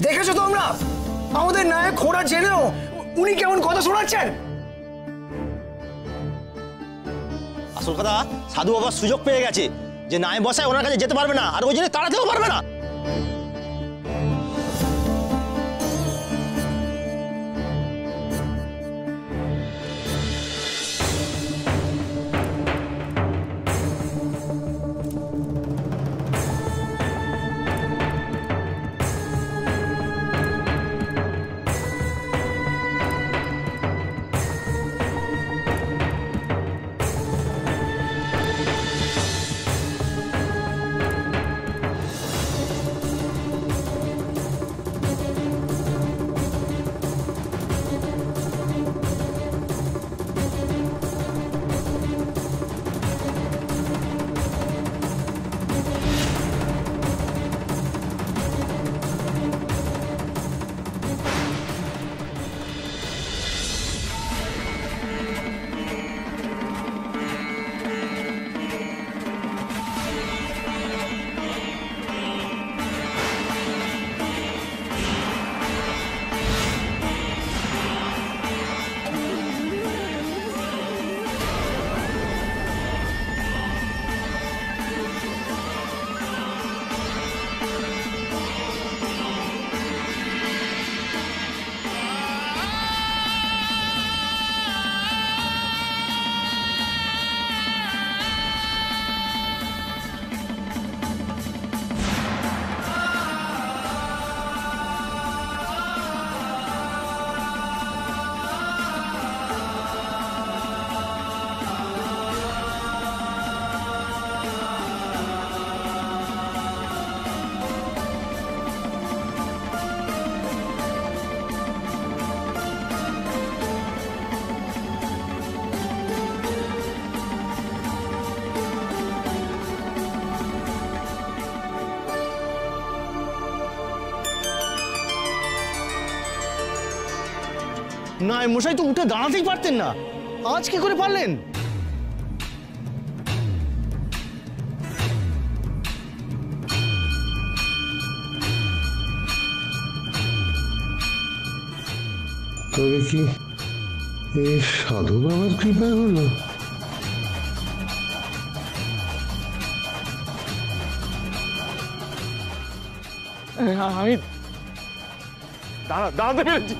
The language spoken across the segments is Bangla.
দেখেছো তোমরা আমাদের নায়ক খোঁড়া জেনেও উনি কেমন কথা শোনাচ্ছেন? আসল কথা সাধু বাবা সুযোগ পেয়ে গেছে যে নায়েব বসায় ওনার কাছে যেতে পারবে না, আর ওই জন্য তাড়াতেও পারবে না। না মশাই তো উঠে দাঁড়াতেই পারতেন না, আজ কি করে পারলেন? তবে কি এই সাধু বাবার কৃপা হলো? আমি দাঁড়াতে পেরেছি।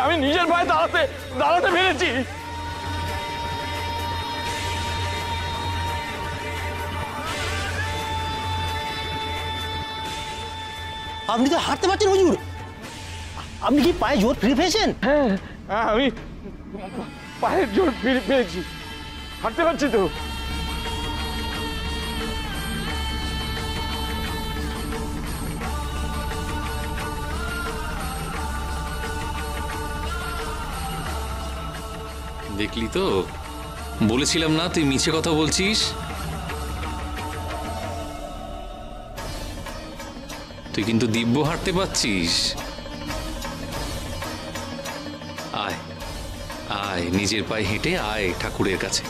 আমি নিজের পায়ে দাঁড়াতে পেরেছি। আপনি তো হাঁটতে পারছেন হুজুর, আপনি কি পায়ে জোর ফিরে পেয়েছেন? হ্যাঁ, আমি পায়ের জোর ফিরে পেয়েছি, হাঁটতে পারছি তো। দেখলি তো, বলেছিলাম না তুই মিছে কথা বলছিস। তুই কিন্তু দিব্য হাঁটতে পারছিস। আয় আয়, নিজের পায়ে হেঁটে আয় ঠাকুরের কাছে।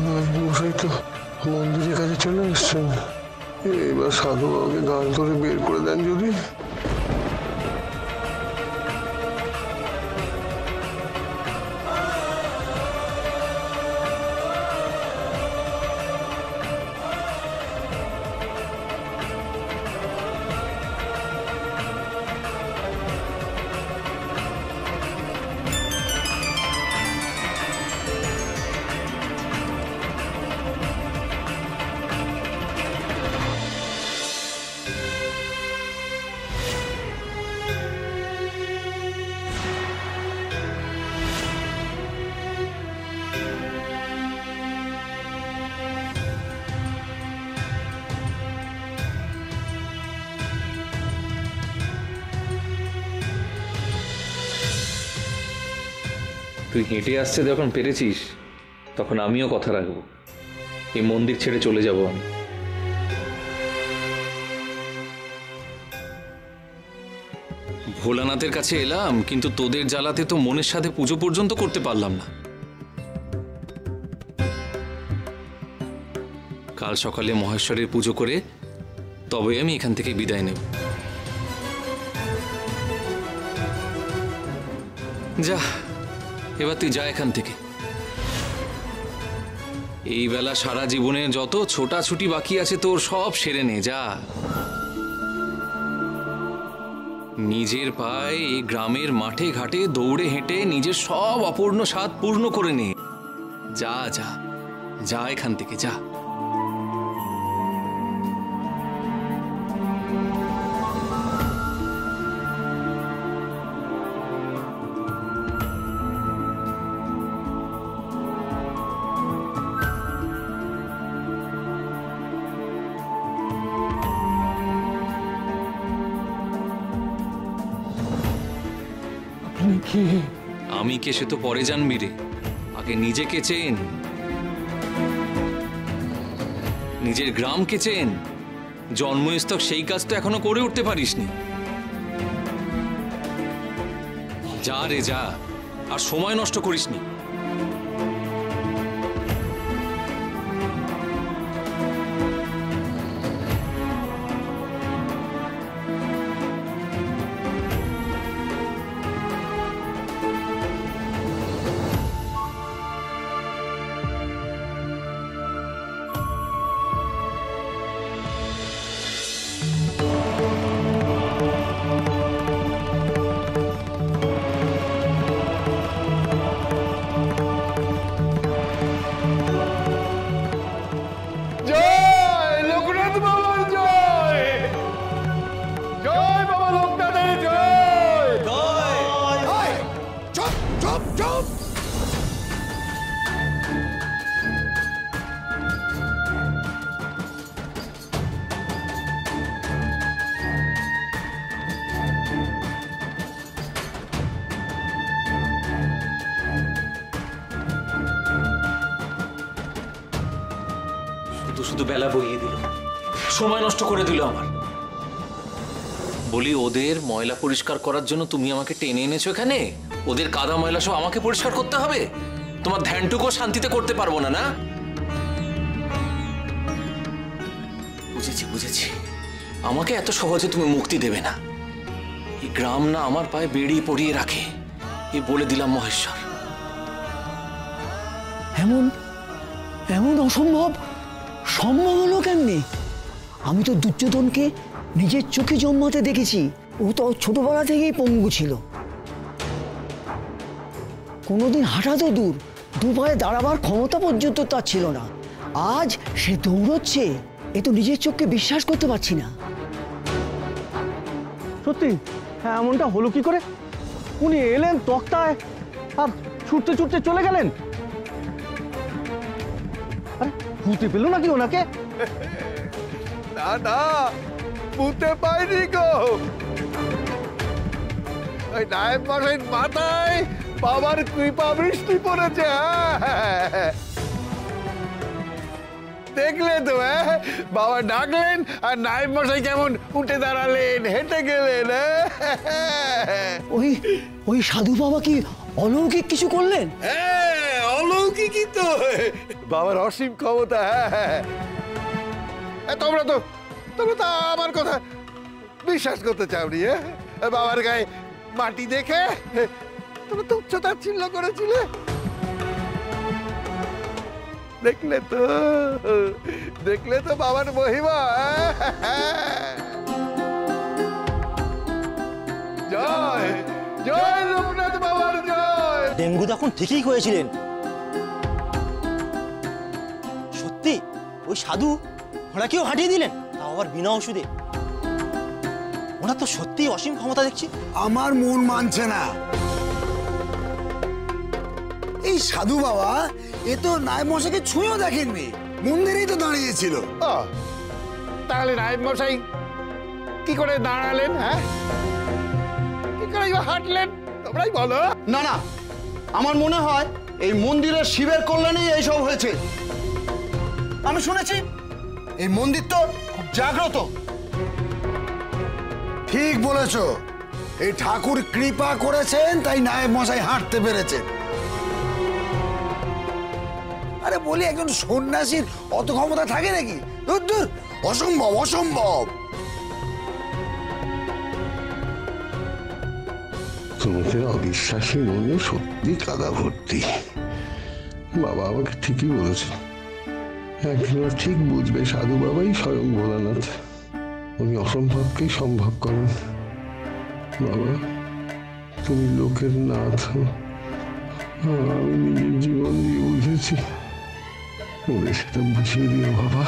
মশাই তো মন্দিরের কাছে চলে এসছেন। এবার সাধু বাবাকে গাল ধরে বের করে দেন যদি। তুই হেঁটে আসতে যখন পেরেছিস তখন আমিও কথা রাখবো। এই মন্দির ছেড়ে চলে যাব আমি। ভোলানাথের কাছে এলাম, কিন্তু তোদের জ্বালাতে তো মনের সাথে পুজো পর্যন্ত করতে পারলাম না। কাল সকালে মহেশ্বরের পুজো করে তবে আমি এখান থেকে বিদায় নেব। যা, এবার তুই যা এখান থেকে। এই বেলা সারা জীবনের যত ছোটাছুটি বাকি আছে তোর সব সেরে নে, যা। নিজের পায়ে এই গ্রামের মাঠে ঘাটে দৌড়ে হেঁটে নিজের সব অপূর্ণ স্বাদ পূর্ণ করে নে। যা যা যা এখান থেকে যা। আমি কে সে তো পরে জানবি রে, আগে নিজেকে চেন, নিজের গ্রামকে চেন। জন্মস্তক সেই কাজটা এখনো করে উঠতে পারিসনি। যা রে যা, আর সময় নষ্ট করিসনি। শুধু বেলা বইয়ে দিল, সময় নষ্ট করে দিল আমার। বলি, ওদের ময়লা পরিষ্কার করার জন্য তুমি আমাকে টেনে এনেছো এখানে? ওদের কাদা ময়লা সব আমাকে পরিষ্কার করতে হবে? তোমার ধ্যানটুকু শান্তিতে করতে পারবো না? না, বুঝেছি বুঝেছি, আমাকে এত সহজে তুমি মুক্তি দেবে না। এই গ্রাম না আমার পায়ে বেড়ি পড়িয়ে রাখে, এ বলে দিলাম মহেশ্বর। এমন এমন অসম্ভব সম্ভব হলো কেমনি? আমি তো দুর্যোধনকে নিজের চোখে জন্মাতে দেখেছি। ও তো ছোটবেলা থেকেই পঙ্গু ছিল, কোনোদিন হাঁটা তো দূর, দুপায়ে দাঁড়াবার ক্ষমতা পর্যন্ত তার ছিল না। আজ সে দৌড়চ্ছে, এ তো নিজের চোখকে বিশ্বাস করতে পারছি না। সত্যি হ্যাঁ, এমনটা হলো কি করে? উনি এলেন তক্তায় আর ছুটতে ছুটতে চলে গেলেন। আরে ভূতে পেল নাকি ওনাকে? না না, ভূতে পাইনি গো। ওই নায়েব মশাইর মাথায় বাবার কৃপা বৃষ্টি পড়েছে। দেখলে তো, বাবা ডাকলেন আর নায়েব মশাই কেমন উঠে দাঁড়ালেন, হেঁটে গেলেন। ওই ওই সাধু বাবা কি অলৌকিক কিছু করলেন? হ্যাঁ, অলৌকিক অলৌকিকই তো, বাবার অসীম ক্ষমতা। হ্যাঁ, তোমরা তো আমার কথা বিশ্বাস করতে চাওনি। বাবার গায়ে মাটি দেখে তোমরা তো উচ্চতাচ্ছিল্য করেছিলে। দেখলে তো বাবার মহিমা। জয় জয় লোকনাথ বাবার জয়। ডেঙ্গু তখন ঠিকই হয়েছিলেন। সত্যি ওই সাধু ওনাকেও হাঁটিয়ে দিলেন, তাও আবার বিনা ওষুধে। ওনার তো সত্যি অসীম ক্ষমতা দেখছি। আমার মন মানছে না। এই সাধু বাবা এ তো নায়েব মশাইকে ছুঁয়েও দেখেননি, মন্দিরেই তো দাঁড়িয়েছিল। তাহলে নায়েব মশাই কি করে দাঁড়ালেন? হ্যাঁ, কি করে হাঁটলেন তোমরাই বলো। না না, আমার মনে হয় এই মন্দিরের শিবের কল্যাণেই এইসব হয়েছে। আমি শুনেছি এই মন্দির তো খুব জাগ্রত। ঠিক বলেছ, এই ঠাকুর কৃপা করেছেন তাই নায়েব মশাই হাঁটতে পেরেছেন। আরে বলি, একজন সন্ন্যাসীর অত ক্ষমতা থাকে নাকি? দূর দূর, অসম্ভব অসম্ভব। তোমাদের অবিশ্বাসী মনে সত্যি কাদা ভর্তি। বাবা আমাকে ঠিকই বলেছে, একদিন ঠিক বুঝবে সাধু বাবাই স্বয়ং ভোলানাথ। উনি অসম্ভবকেই সম্ভব করেন। বাবা, তুমি লোকের নাথ, আমি নিজের জীবন দিয়ে বুঝেছি। ওদের সেটা বুঝিয়ে দিও বাবা।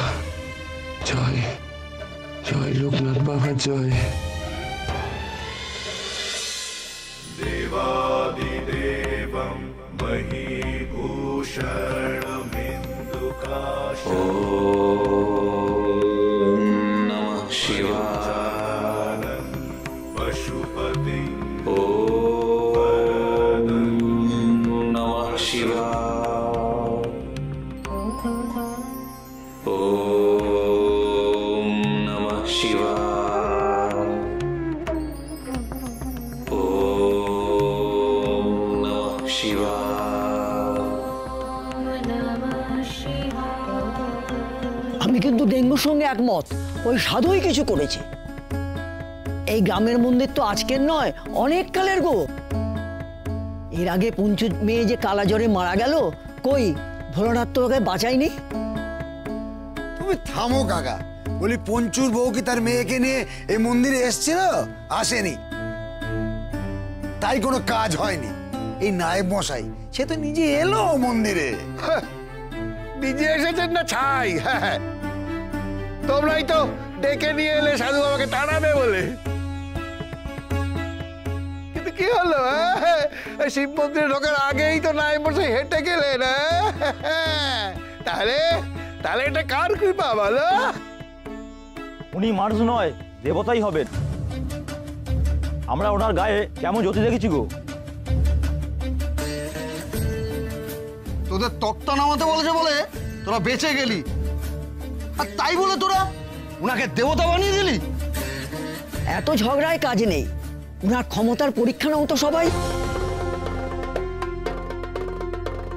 জয় জয় লোকনাথ বাবা, জয়। देवादिदेवं महीभूषणमिन्दुकाशं नमः शिवाय। पशुपतिं नमः शिवाय। नमः शिवाय। नमः शिवाय। আমি কিন্তু ডেঙ্গুর সঙ্গে একমত, ওই সাধুই কিছু করেছে। এই গ্রামের মন্দির তো আজকের নয়, অনেক কালের গো। এর আগে পঞ্চুর মেয়ে যে কালা জ্বরে মারা গেল, কই ভোলানাথ তো ওকে বাঁচায়নি। তুমি থামো কাকা। বলি, পঞ্চুর বউ কি তার মেয়েকে নিয়ে এই মন্দিরে এসেছিল? আসেনি, তাই কোনো কাজ হয়নি। এই নায়েব মশাই সে তো নিজে এলো মন্দিরে। নিজে এসেছেন না ছাই? হ্যাঁ, তোমরাই তো ডেকে নিয়ে এলে সাধু বাবাকে তাড়াবে বলে। কিন্তু কি হলো? শিব মন্দিরে ঢোকার আগেই তো নায়েব মশাই হেঁটে গেলেন। তাহলে তাহলে এটা কার কৃপা বলো? উনি মানুষ নয়, দেবতাই হবেন। আমরা ওনার গায়ে কেমন জ্যোতি দেখেছি গো। তোদের তক্তা নামাতে বলেছে বলে তোরা বেঁচে গেলি, আর তাই বলে তোরা ওনাকে দেবতা বানিয়ে দিলি। এত ঝগড়ায় কাজ নেই, ওনার ক্ষমতার পরীক্ষা নাও তো সবাই,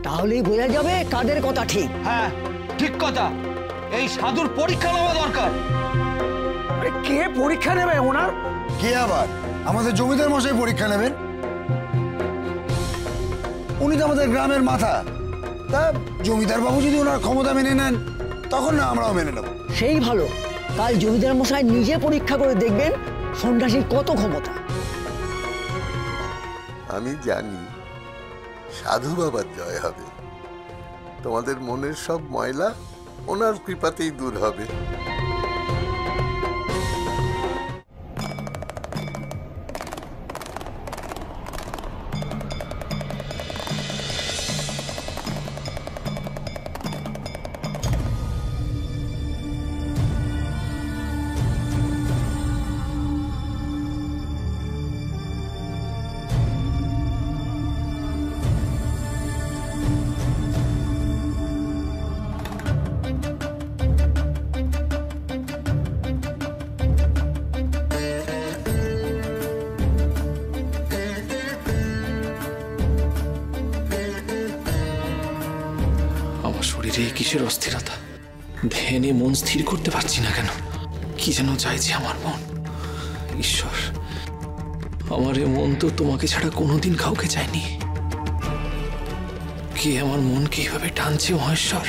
তাহলেই বোঝা যাবে কাদের কথা ঠিক। হ্যাঁ ঠিক কথা, এই সাধুর পরীক্ষা নেওয়া দরকার। কে পরীক্ষা নেবে ওনার? কে আবার? আমাদের জমিদার মশাই পরীক্ষা নেবেন। উনি তো আমাদের গ্রামের মাথা। তা জমিদার বাবু যদি ওনার ক্ষমতা মেনে নেন, তখন না আমরাও মেনে নেব। সেই ভালো, কাল জমিদার মশাই নিজে পরীক্ষা করে দেখবেন সন্ন্যাসীর কত ক্ষমতা। আমি জানি সাধু বাবার জয় হবে। তোমাদের মনের সব ময়লা ওনার কৃপাতেই দূর হবে। কিরে, কিসের অস্থিরতা? ধ্যানে মন স্থির করতে পারছি না কেন? কি যেন চাইছে আমার মন। ঈশ্বর, আমার এ মন তো তোমাকে ছাড়া কোনোদিন কাউকে চায়নি। কে আমার মনকে এইভাবে টানছে মহেশ্বর?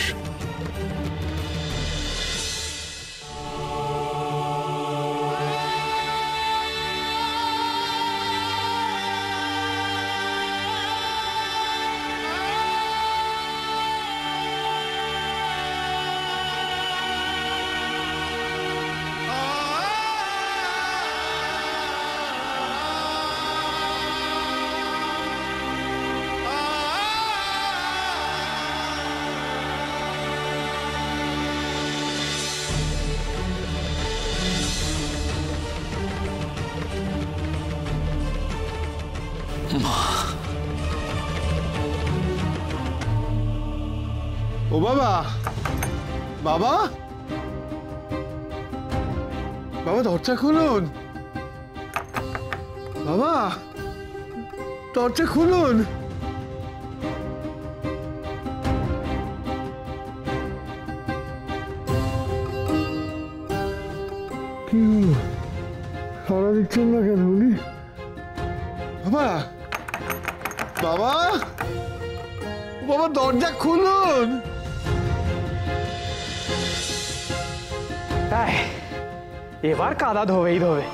ও বাবা, বাবা, বাবা দরজা খুলুন, বাবা দরজা খুলুন। কি সারা দিচ্ছেন না কেন উনি? বাবা, বাবা, বাবা দরজা খুলুন। এবার কাদা ধোবেই ধোবে।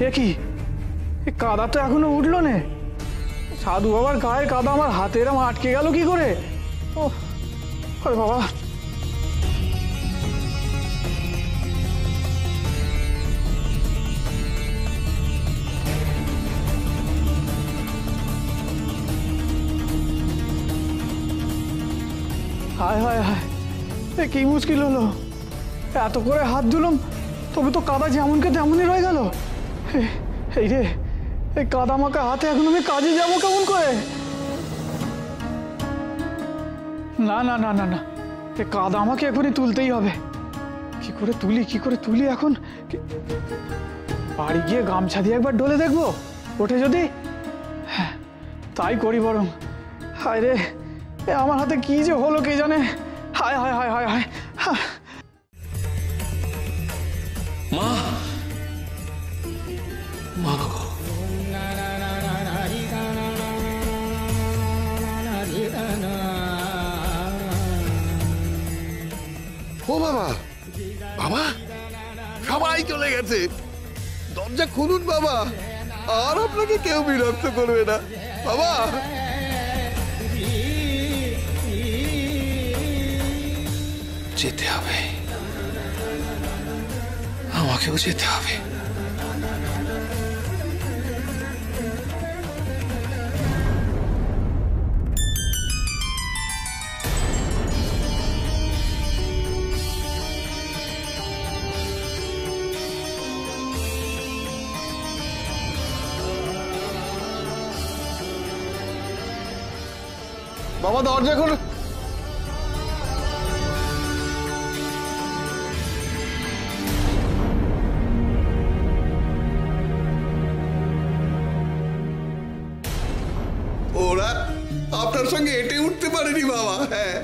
এ কি, কাদা তো এখনো উঠলো না। সাধু বাবার গায়ের কাদা আমার হাতে এরম আটকে গেল কি করে? ও বাবা, হায় হায় হায়, এ কি মুশকিল হলো। এত করে হাত ধুলাম, তবে তো কাদা যেমনকে তেমনই রয়ে গেল। এই রে, এই কাদা মাখা হাতে এখন আমি কাজে যাবো কেমন করে? না না না না না, এই কাদা আমাকে এখনই তুলতেই হবে। কি করে তুলি এখন? বাড়ি গিয়ে গামছা দিয়ে একবার ডলে দেখবো, ওঠে যদি। হ্যাঁ, তাই করি বরং। হায় রে, আমার হাতে কি যে হলো কে জানে। হায় হায় হায় হায় হায়। মা, মা গো, ও বাবা, বাবা সবাই চলে গেছে। দরজা খুলুন বাবা, আর আপনাকে কেউ বিরক্ত করবে না বাবা। যেতে হবে, আমাকেও যেতে হবে। বাবা দরজা খুলুন। ওরা আপনার সঙ্গে এটে উঠতে পারেনি বাবা। হ্যাঁ,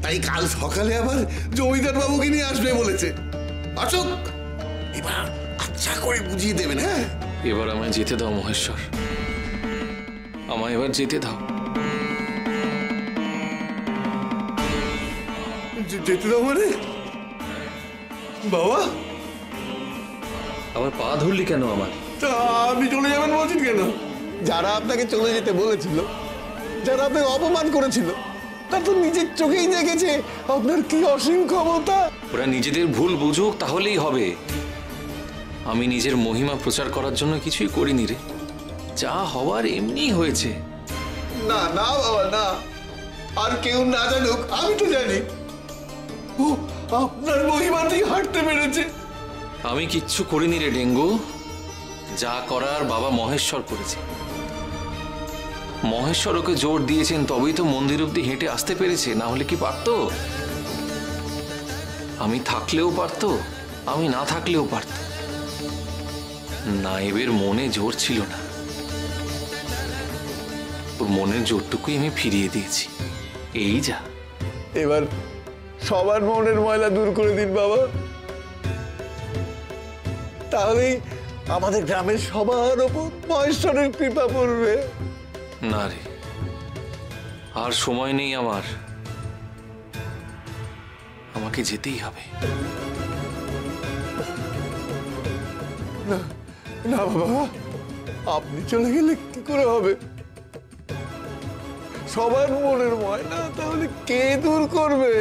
তাই কাল সকালে আবার জমিদার বাবুকে নিয়ে আসবে বলেছে। আসুক, এবার আচ্ছা করে বুঝিয়ে দেবেন। হ্যাঁ, এবার আমায় যেতে দাও মহেশ্বর, আমায় এবার যেতে দাও। যেতে দাও মানে বাবা? আবার পা ধরলি কেন আমার? তা আপনি চলে যাবেন বলছেন কেন? যারা আপনাকে চলে যেতে বলেছিল, যারা আপনাকে অপমান করেছিল, তারা তো নিজের চোখেই দেখেছে আপনার কি অসীম ক্ষমতা। ওরা নিজেদের ভুল বুঝুক, তাহলেই হবে। আমি নিজের মহিমা প্রচার করার জন্য কিছুই করিনি রে, যা হওয়ার এমনি হয়েছে। না না বাবা না, আর কেউ না জানুক, আমি তো জানি। ও আপনার মহিমাতেই হাঁটতে পেরেছে। আমি কিচ্ছু করিনি রে ডেঙ্গু, যা করার বাবা মহেশ্বর করেছে। মহেশ্বর ওকে জোর দিয়েছেন তবেই তো মন্দির অব্দি হেঁটে আসতে পেরেছে, না হলে কি পারতো? আমি থাকলেও পারতো, আমি না থাকলেও পারতো। নায়েবের মনে জোর ছিল না, ওর মনের জোরটুকুই আমি ফিরিয়ে দিয়েছি, এই যা। এবার সবার মনের ময়লা দূর করে দিন বাবা, তাহলেই আমাদের গ্রামের সবার ওপর মহেশ্বরের কৃপা পড়বে। না রে, আর সময় নেই আমার, আমাকে যেতেই হবে। না বাবা, আপনি চলে গেলে কি করে হবে? সবার মনের ময়লা তাহলে কে দূর করবে?